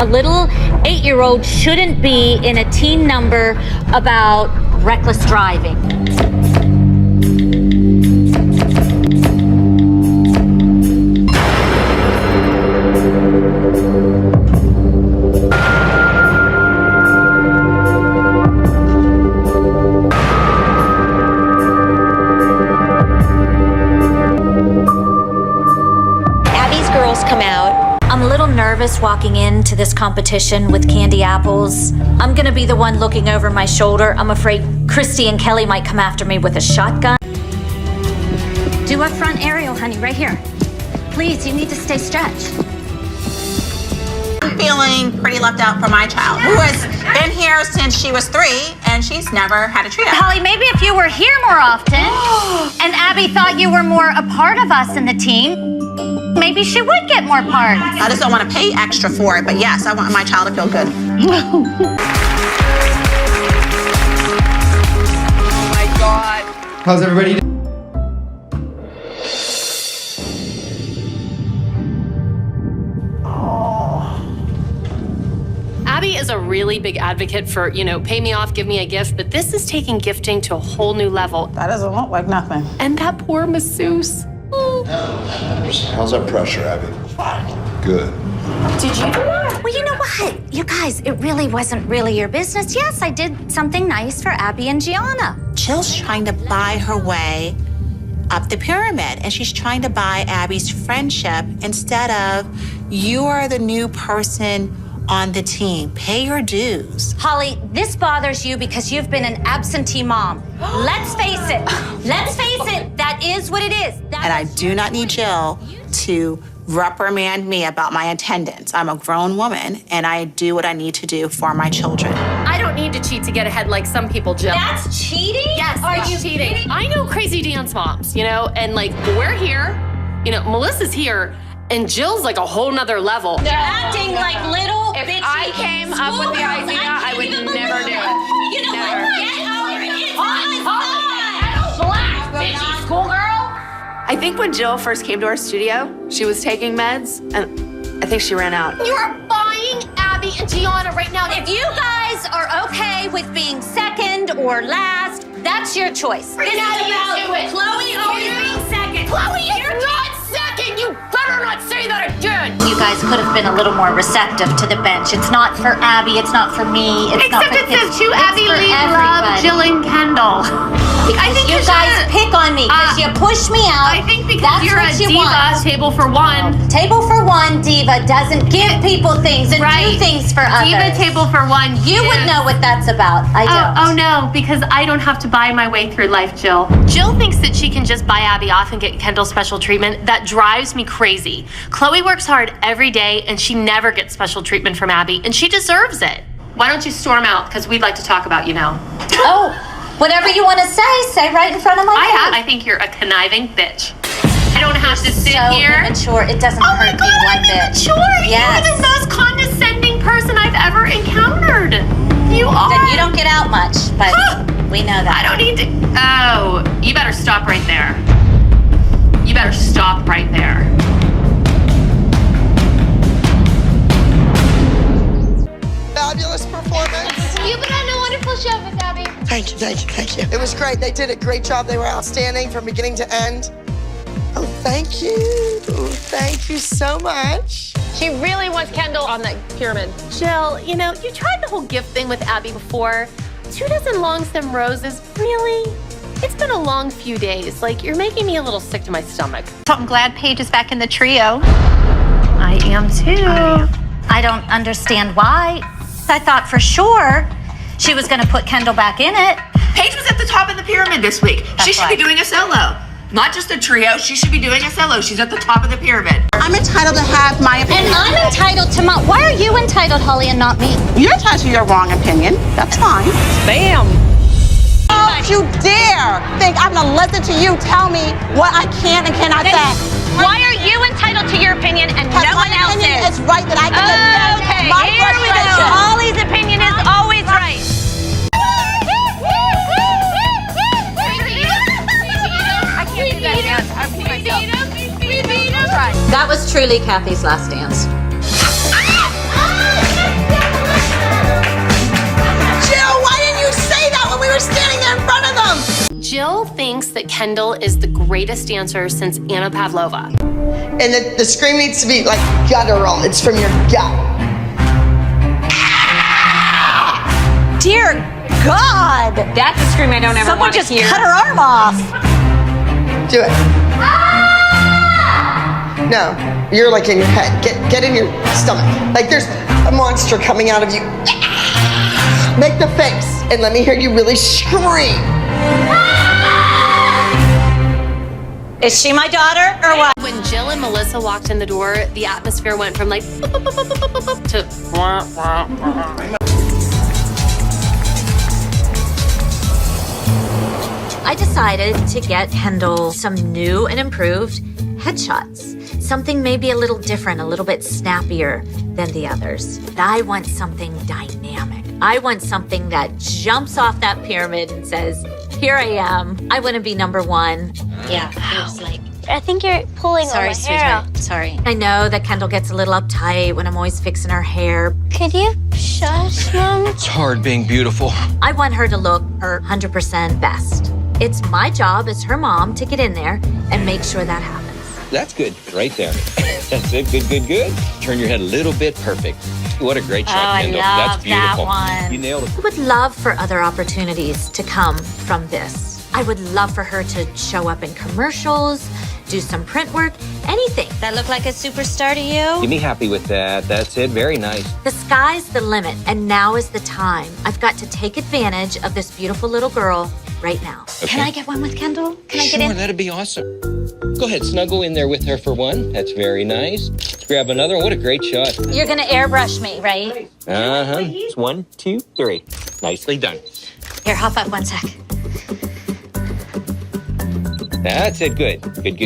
little 8-year-old shouldn't be in a teen number about reckless driving. Come out. I'm a little nervous walking into this competition with candy apples. I'm gonna be the one looking over my shoulder. I'm afraid Christy and Kelly might come after me with a shotgun. Do a front aerial, honey, right here. Please, you need to stay stretched. I'm feeling pretty left out for my child, who has been here since she was 3, and she's never had a trio. Holly, maybe if you were here more often, and Abby thought you were more a part of us in the team, maybe she would get more parts. I just don't want to pay extra for it, but yes, I want my child to feel good. Oh my God. How's everybody? Abby is a really big advocate for, pay me off, give me a gift, but this is taking gifting to a whole new level. That doesn't look like nothing. And that poor masseuse. How's that pressure, Abby? Good. Did you do that? Well, you know what? You guys, it really wasn't really your business. Yes, I did something nice for Abby and Gianna. Jill's trying to buy her way up the pyramid, and she's trying to buy Abby's friendship instead of, you are the new person on the team. Pay your dues. Holly, this bothers you because you've been an absentee mom. Let's face it. Let's face it. That is what it is. And I do not need Jill to reprimand me about my attendance. I'm a grown woman, and I do what I need to do for my children. I don't need to cheat to get ahead like some people, Jill. That's cheating? Yes, Are it's you cheating. kidding? I know crazy dance moms, and we're here. Melissa's here, and Jill's like a whole nother level. They're acting like little If bitchy I came up with the schoolgirls. idea, I would never do it. You know Never. what? Get over it. It's on. Black, bitchy schoolgirl. I think when Jill first came to our studio, she was taking meds, and I think she ran out. You're buying Abby and Gianna right now. If you guys are okay with being second or last, that's your choice. This is about Chloe always being second. Chloe, you're not second. You better not say that again. You guys could have been a little more receptive to the bench. It's not for Abby. It's not for me. It's not Except for it says kids. to It's Abby, for Lee, love, everybody. Jill, and Kendall. I think You guys pick on me because you push me out. I think because That's you're a what you diva, want. table for one. Table for one, diva doesn't give people things and do things for others. Diva table for one. You would know what that's about. I don't. Oh no, because I don't have to buy my way through life, Jill. Jill thinks that she can just buy Abby off and get Kendall special treatment. That drives me crazy. Chloe works hard every day and she never gets special treatment from Abby, and she deserves it. Why don't you storm out? Because we'd like to talk about you now. Oh, whatever you want to say right in front of my face. I think you're a conniving bitch. I don't have to sit so here. immature. It doesn't Oh my hurt God, me one I'm bit. immature. Yes. You're the most condescending person I've ever encountered. You are. Then you don't get out much, but we know that. I don't need to. Oh, you better stop right there. You better stop right there. Fabulous performance. You put on a wonderful show, Miss Abby. Thank you, thank you, thank you. It was great. They did a great job. They were outstanding from beginning to end. Oh, thank you. Thank you so much. She really wants Kendall on that pyramid. Jill, you tried the whole gift thing with Abby before. 2 dozen long stem roses, really? It's been a long few days. You're making me a little sick to my stomach. I'm glad Paige is back in the trio. I am too. I don't understand why. I thought for sure she was going to put Kendall back in it. Paige was at the top of the pyramid this week. She should be doing a solo. Not just a trio, she should be doing a solo. She's at the top of the pyramid. I'm entitled to have my opinion. And I'm entitled to my... Why are you entitled, Holly, and not me? You're entitled to your wrong opinion. That's fine. Bam! Don't you dare think I'm gonna listen to you tell me what I can and cannot say. Why are you entitled to your opinion and Because no my one else opinion is? is right that I can Okay, my here we go. frustration. Holly's opinion is always right. I can't do that dance. I'm myself. We beat him. That was truly Kathy's last dance. thinks that Kendall is the greatest dancer since Anna Pavlova. And the scream needs to be like guttural. It's from your gut. Dear God! That's a scream I don't ever Someone want to just hear. cut her arm off. Do it. No, you're like in your head. Get in your stomach. Like there's a monster coming out of you. Make the face and let me hear you really scream. Is she my daughter or what? When Jill and Melissa walked in the door, the atmosphere went from like to I decided to get Kendall some new and improved headshots. Something maybe a little different, a little bit snappier than the others. But I want something dynamic. I want something that jumps off that pyramid and says, here I am. I want to be number one. Yeah, it's like, I think you're pulling Sorry, on my hair. sweetheart. Sorry. I know that Kendall gets a little uptight when I'm always fixing her hair. Could you shush, Mom? It's hard being beautiful. I want her to look her 100% best. It's my job as her mom to get in there and make sure that happens. That's good, right there. That's it, good. Turn your head a little bit, perfect. What a great shot, Kendall. That's beautiful. That one. You nailed it. I would love for other opportunities to come from this. I would love for her to show up in commercials, do some print work, anything. That look like a superstar to you? Get me happy with that. That's it, very nice. The sky's the limit, and now is the time. I've got to take advantage of this beautiful little girl right now. Okay. Can I get one with Kendall? Can I Sure, get in? that'd be awesome. Go ahead, snuggle in there with her for one. That's very nice. Let's grab another one. What a great shot. You're gonna airbrush me, right? Uh-huh. It's 1, 2, 3. Nicely done. Here, hop up one sec. That's it, good.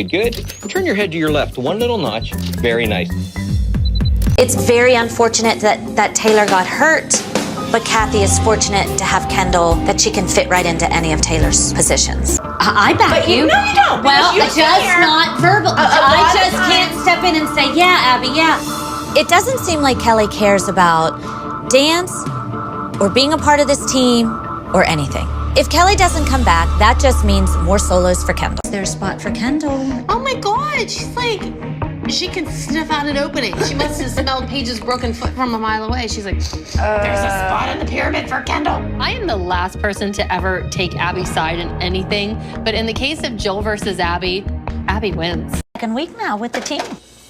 Good. Turn your head to your left. One little notch. Very nice. It's very unfortunate that Taylor got hurt, but Kathy is fortunate to have Kendall that she can fit right into any of Taylor's positions. I back you. No, you don't. Well, because just you hear not verbal. lot I of just times- can't step in and say, yeah, Abby, yeah. It doesn't seem like Kelly cares about dance or being a part of this team or anything. If Kelly doesn't come back, that just means more solos for Kendall. Is there a spot for Kendall? Oh my God, she's like, she can sniff out an opening. She must have smelled Paige's broken foot from a mile away. She's like, There's a spot in the pyramid for Kendall. I am the last person to ever take Abby's side in anything, but in the case of Jill versus Abby, Abby wins. Second week now with the team.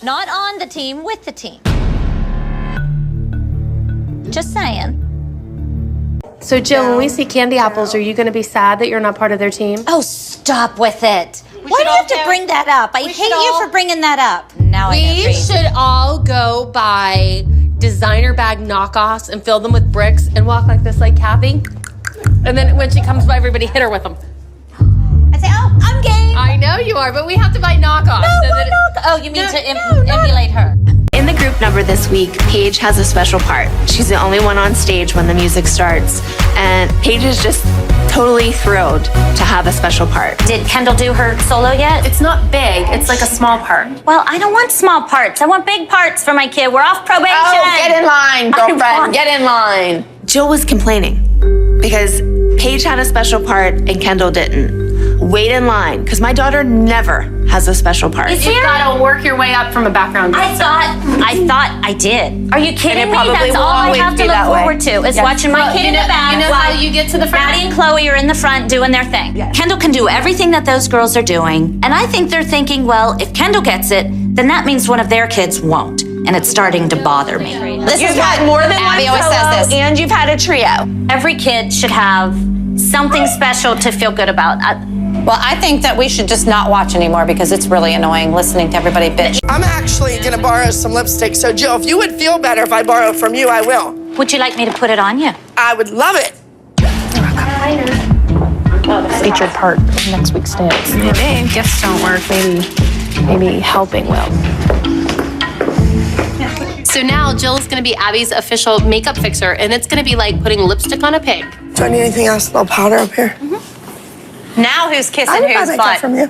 Not on the team, with the team. Just saying. So, Jill, when we see candy apples, are you going to be sad that you're not part of their team? Oh, stop with it. Why do you have to bring that up? I hate you for bringing that up. Now I We agree. should all go buy designer bag knockoffs and fill them with bricks and walk like this, like Kathy. And then when she comes by, everybody hit her with them. I say, oh, I'm game. I know you are, but we have to buy knockoffs. Oh, you mean to emulate her? In the group number this week, Paige has a special part. She's the only one on stage when the music starts. And Paige is just totally thrilled to have a special part. Did Kendall do her solo yet? It's not big, it's like a small part. Well, I don't want small parts. I want big parts for my kid. We're off probation. Oh, get in line, girlfriend. Get in line. Jill was complaining because Paige had a special part and Kendall didn't. Wait in line, because my daughter never has a special part. Is You've there? got to work your way up from a background. I thought I did. Are you kidding me? probably That's will all I always have to be look that way. forward to is watching my kid in the back. You know how you get to the front? Maddie and Chloe are in the front doing their thing. Kendall can do everything that those girls are doing. And I think they're thinking, well, if Kendall gets it, then that means one of their kids won't. And it's starting to bother me. This is had more than Abby always says this. And you've had a trio. Every kid should have something special to feel good about. Well, I think that we should just not watch anymore because it's really annoying listening to everybody bitch. I'm actually gonna borrow some lipstick. So Jill, if you would feel better if I borrow from you, I will. Would you like me to put it on you? I would love it. Featured part of next week's dance. Maybe gifts don't work. Maybe helping will. So now Jill's going to be Abby's official makeup fixer, and it's going to be like putting lipstick on a pig. Do I need anything else? A little powder up here? Now who's kissing I would buy whose makeup butt? from you.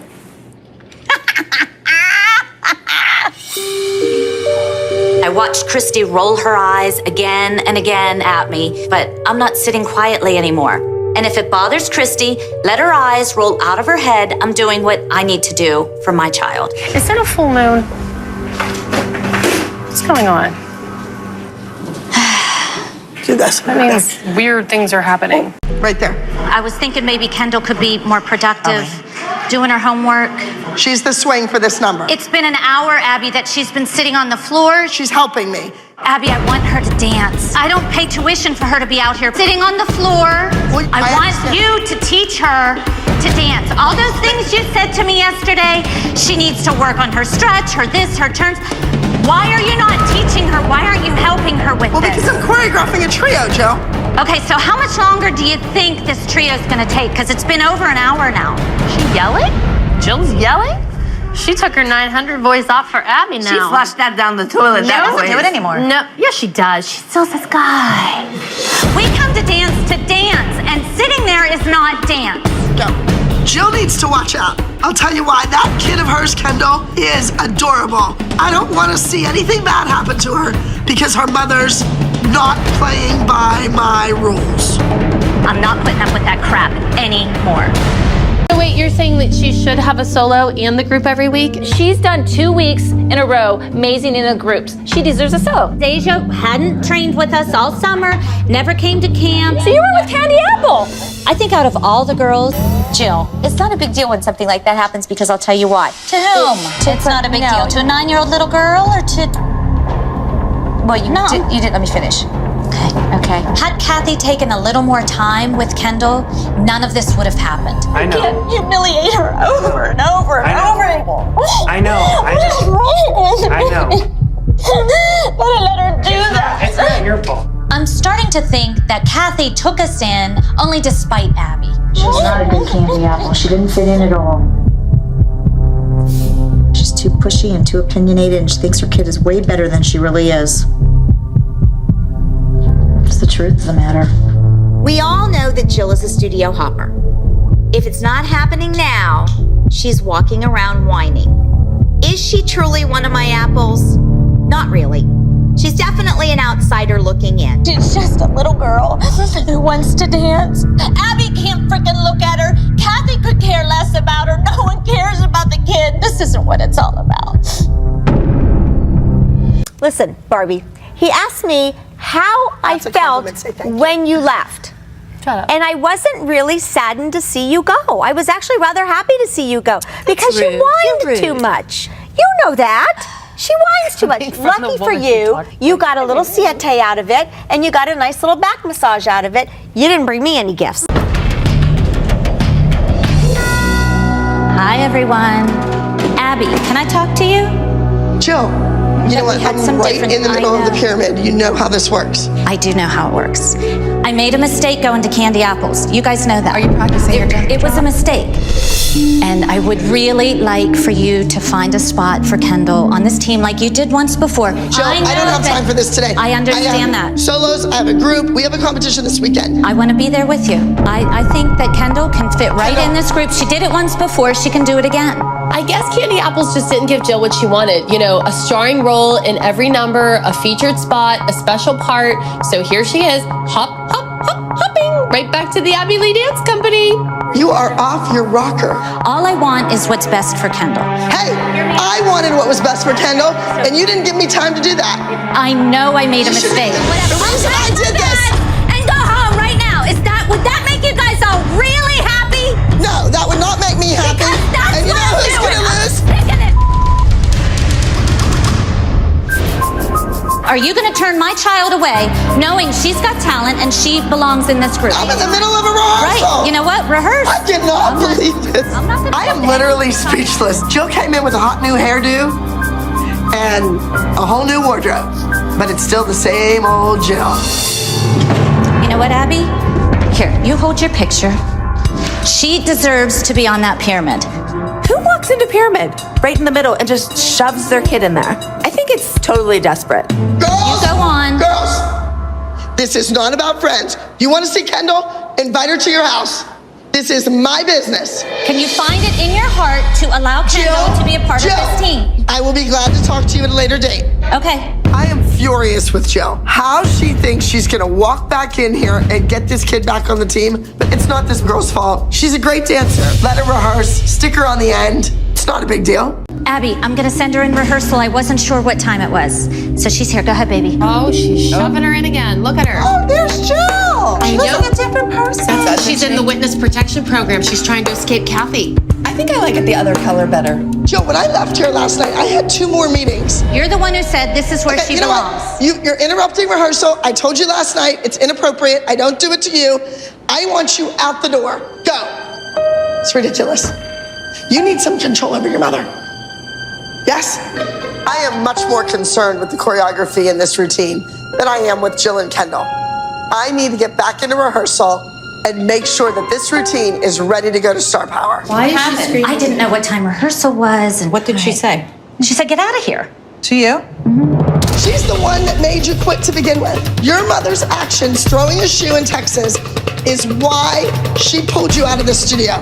I watched Christy roll her eyes again and again at me, but I'm not sitting quietly anymore. And if it bothers Christy, let her eyes roll out of her head. I'm doing what I need to do for my child. Is it a full moon? What's going on? Do this. That means weird things are happening. Right there. I was thinking maybe Kendall could be more productive doing her homework. She's the swing for this number. It's been an hour, Abby, that she's been sitting on the floor. She's helping me. Abby, I want her to dance. I don't pay tuition for her to be out here sitting on the floor. Well, I want you to teach her to dance. All those things you said to me yesterday, she needs to work on her stretch, her this, her turns. Why are you not teaching her? Why aren't you helping her with Well, this? because I'm choreographing a trio, Jill. Okay, so how much longer do you think this trio's gonna take? Because it's been over an hour now. She yelling? Jill's yelling? She took her 900 voice off for Abby now. She flushed that down the toilet. She doesn't do it anymore. No, yeah, she does. She still says, "Guy." We come to dance, and sitting there is not dance. Go. Jill needs to watch out. I'll tell you why. That kid of hers, Kendall, is adorable. I don't want to see anything bad happen to her because her mother's not playing by my rules. I'm not putting up with that crap anymore. So wait, you're saying that she should have a solo and the group every week? She's done 2 weeks in a row, amazing in the groups. She deserves a solo. Deja hadn't trained with us all summer, never came to camp. So you were with Candy Apple. I think out of all the girls, Jill, it's not a big deal when something like that happens because I'll tell you why. To whom? It's not a big deal. To a 9-year-old little girl or to... Well, you didn't let me finish. Okay. Had Kathy taken a little more time with Kendall, none of this would have happened. I know. You can't humiliate her over and over and over again. I know. What's wrong? I know. Let her do that. It's not your fault. I'm starting to think that Kathy took us in only to spite Abby. She's not a good candy apple. She didn't fit in at all. She's too pushy and too opinionated, and she thinks her kid is way better than she really is. It's the truth of the matter. We all know that Jill is a studio hopper. If it's not happening now, she's walking around whining. Is she truly one of my apples? Not really. She's definitely an outsider looking in. She's just a little girl who wants to dance. Abby can't freaking look at her. Kathy could care less about her. No one cares about the kid. This isn't what it's all about. Listen, Barbie, he asked me how I felt when you left. Shut up. And I wasn't really saddened to see you go. I was actually rather happy to see you go because you whined too much. You know that. She whines too much. Lucky for you, you got a little siete out of it, and you got a nice little back massage out of it. You didn't bring me any gifts. Hi, everyone. Abby, can I talk to you? Jill, you know what? I'm right in the middle of the pyramid. You know how this works. I do know how it works. I made a mistake going to Candy Apples. You guys know that. Are you practicing your dance? It was a mistake. And I would really like for you to find a spot for Kendall on this team like you did once before. Jill, I don't have time for this today. I understand that. Solos, I have a group. We have a competition this weekend. I want to be there with you. I think that Kendall can fit right in this group. She did it once before. She can do it again. I guess Candy Apples just didn't give Jill what she wanted. You know, a starring role in every number, a featured spot, a special part. So here she is, hopping right back to the Abby Lee Dance Company. You are off your rocker. All I want is what's best for Kendall. Hey, I wanted what was best for Kendall, and you didn't give me time to do that. I know I made a mistake. The reason I did this. And go home right now. Would that make you guys all really happy? No, that would not make me happy. Because that's and you know who's what gonna lose? Are you going to turn my child away knowing she's got talent and she belongs in this group? I'm in the middle of a rehearsal. Right. You know what? Rehearse. I cannot believe this. I am literally speechless. Jill came in with a hot new hairdo and a whole new wardrobe, but it's still the same old Jill. You know what, Abby? Here, you hold your picture. She deserves to be on that pyramid. Who walks into pyramid right in the middle and just shoves their kid in there? I think it's totally desperate. Girls, you go on. Girls, this is not about friends. You want to see Kendall? Invite her to your house. This is my business. Can you find it in your heart to allow Kendall to be a part of this team? I will be glad to talk to you at a later date. Okay. I am furious with Jill. How she thinks she's gonna walk back in here and get this kid back on the team, but it's not this girl's fault. She's a great dancer. Let her rehearse, stick her on the end. It's not a big deal. Abby, I'm gonna send her in rehearsal. I wasn't sure what time it was. So she's here. Go ahead, baby. Oh, she's shoving her in again. Look at her. Oh, there's Jill. I She know. looks like a different person. She's in the witness protection program. She's trying to escape Kathy. I think I like it the other color better. Jill, when I left here last night, I had 2 more meetings. You're the one who said this is where she you know belongs. what? You're interrupting rehearsal. I told you last night, it's inappropriate. I don't do it to you. I want you out the door. Go. It's ridiculous. You need some control over your mother. Yes? I am much more concerned with the choreography in this routine than I am with Jill and Kendall. I need to get back into rehearsal and make sure that this routine is ready to go to Star Power. Why is she screaming? I didn't know what time rehearsal was. And What did she say? She said, get out of here. To you? She's the one that made you quit to begin with. Your mother's actions throwing a shoe in Texas is why she pulled you out of the studio.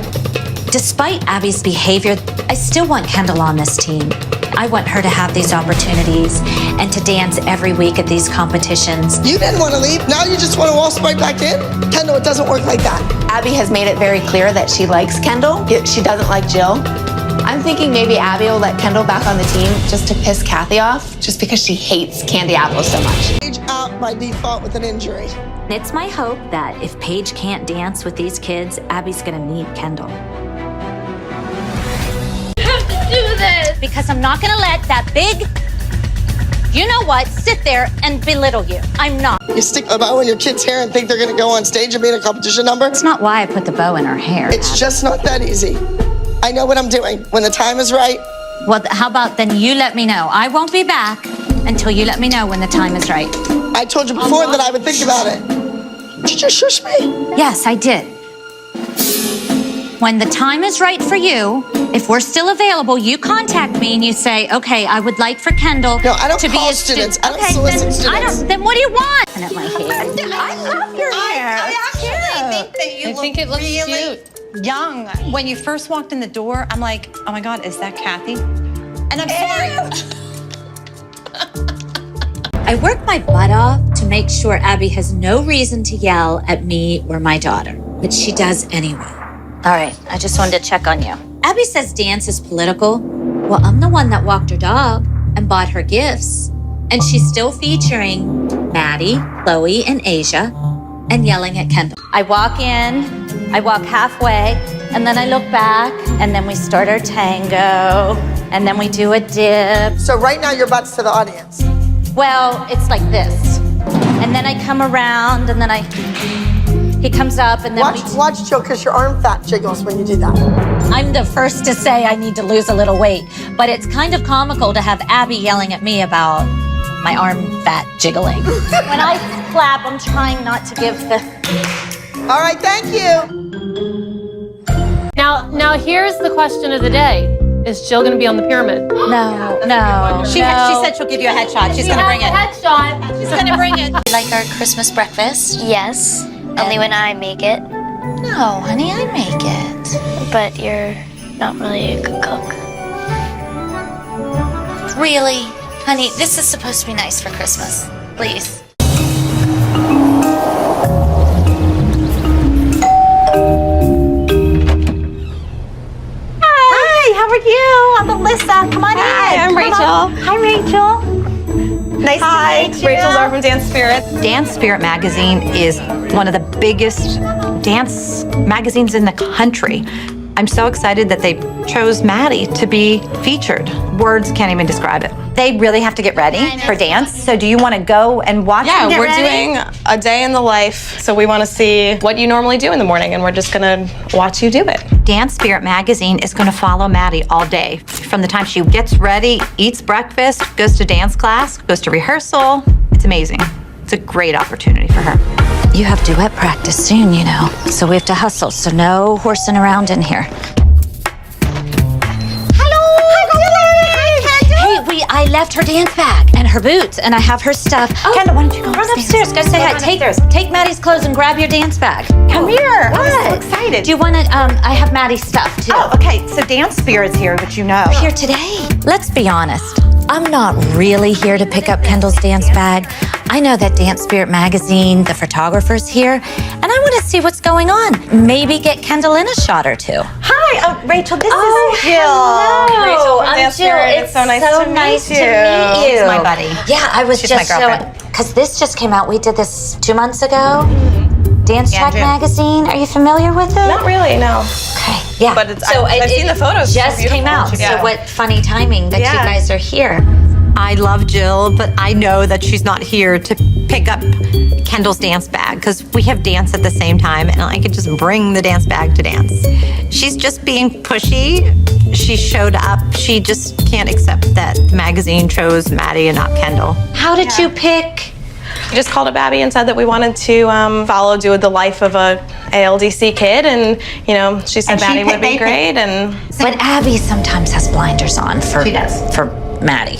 Despite Abby's behavior, I still want Kendall on this team. I want her to have these opportunities and to dance every week at these competitions. You didn't want to leave. Now you just want to waltz right back in? Kendall, it doesn't work like that. Abby has made it very clear that she likes Kendall. She doesn't like Jill. I'm thinking maybe Abby will let Kendall back on the team just to piss Kathy off, just because she hates candy apples so much. Age out by default with an injury. It's my hope that if Paige can't dance with these kids, Abby's gonna need Kendall. Do this. Because I'm not gonna let that big, you know what, sit there and belittle you. I'm not. You stick a bow in your kid's hair and think they're going to go on stage and be in a competition number? That's not why I put the bow in her hair. It's just not that easy. I know what I'm doing. When the time is right. Well, how about then you let me know? I won't be back until you let me know when the time is right. I told you before that I would think about it. Did you shush me? Yes, I did. When the time is right for you, if we're still available, you contact me and you say, okay, I would like for Kendall No, I don't to be call a students. student. I don't solicit students. Then what do you want? And at my hair. I love your hair. I think that you I think it looks really young. When you first walked in the door, I'm like, oh my God, is that Kathy? And I'm sorry. I work my butt off to make sure Abby has no reason to yell at me or my daughter, but she does anyway. All right, I just wanted to check on you. Abby says dance is political. Well, I'm the one that walked her dog and bought her gifts. And she's still featuring Maddie, Chloe, and Asia and yelling at Kendall. I walk in, I walk halfway, and then I look back, and then we start our tango, and then we do a dip. So right now your butt's to the audience. Well, it's like this. And then I come around, and then he comes up, and then Watch, Jill, because your arm fat jiggles when you do that. I'm the first to say I need to lose a little weight, but it's kind of comical to have Abby yelling at me about my arm fat jiggling. When I clap, I'm trying not to give the... All right, thank you. Now here's the question of the day. Is Jill gonna be on the pyramid? No. She said she'll give you a headshot. She's gonna bring it. Headshot. She's gonna bring it. Like our Christmas breakfast? Yes, only when I make it. No, honey, I make it. But you're not really a good cook. Really? Honey, this is supposed to be nice for Christmas. Please. Hi, how are you? I'm Alyssa. Come on in. Hi, I'm Come Rachel. on. Hi, Rachel. Nice to meet you. Rachel's are from Dance Spirit. Dance Spirit magazine is one of the biggest dance magazines in the country. I'm so excited that they chose Maddie to be featured. Words can't even describe it. They really have to get ready for dance. So do you want to go and watch them get we're ready? doing a day in the life. So we want to see what you normally do in the morning, and we're just gonna watch you do it. Dance Spirit magazine is going to follow Maddie all day. From the time she gets ready, eats breakfast, goes to dance class, goes to rehearsal. It's amazing. It's a great opportunity for her. You have duet practice soon, you know. So we have to hustle, so no horsing around in here. Hey, I left her dance bag and her boots, and I have her stuff. Oh, Kendall, why don't you go upstairs? Go say hi. Take Maddie's clothes and grab your dance bag. Come here. What? I'm so excited. Do you want to, I have Maddie's stuff too. Oh, okay. So Dance Spirit's here, which you know. Here today. Let's be honest. I'm not really here to pick up Kendall's dance bag. I know that Dance Spirit magazine, the photographer's here, and I want to see what's going on. Maybe get Kendall in a shot or two. Hi, Rachel. This is Jill. Hello. Rachel from I'm Dance Jill. Spirit. It's so nice to meet you. She's my buddy. Yeah, I was She's just my girlfriend. showing, because this just came out. We did this 2 months ago. Dance Yeah, Track June. magazine. Are you familiar with it? Not really, no. Okay, yeah. But it's, I've seen the photos. Just came out. Yeah. So what funny timing that you guys are here. I love Jill, but I know that she's not here to pick up Kendall's dance bag because we have dance at the same time and I could just bring the dance bag to dance. She's just being pushy. She showed up. She just can't accept that the magazine chose Maddie and not Kendall. How did you pick? We just called up Abby and said that we wanted to do the life of a ALDC kid, and she said Maddie would be great. And But Abby sometimes has blinders on for Maddie.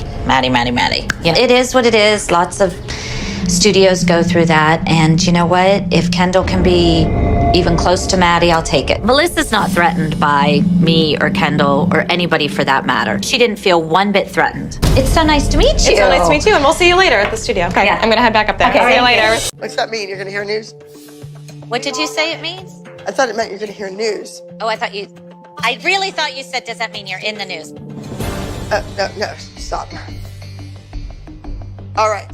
You know, it is what it is. Lots of studios go through that, and you know what? If Kendall can be even close to Maddie, I'll take it. Melissa's not threatened by me or Kendall or anybody for that matter. She didn't feel one bit threatened. It's so nice to meet you. It's so nice to meet you, and we'll see you later at the studio. Okay, Yeah. I'm gonna head back up there. Okay, See you thank later. you. What's that mean? You're gonna hear news? What did you say it means? I thought it meant you're gonna hear news. Oh, I really thought you said, does that mean you're in the news? No, stop. All right.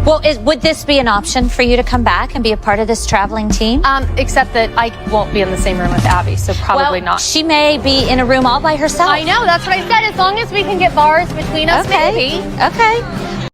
Well, would this be an option for you to come back and be a part of this traveling team? Except that I won't be in the same room with Abby, so probably not. She may be in a room all by herself. I know, that's what I said. As long as we can get bars between us, maybe. Okay.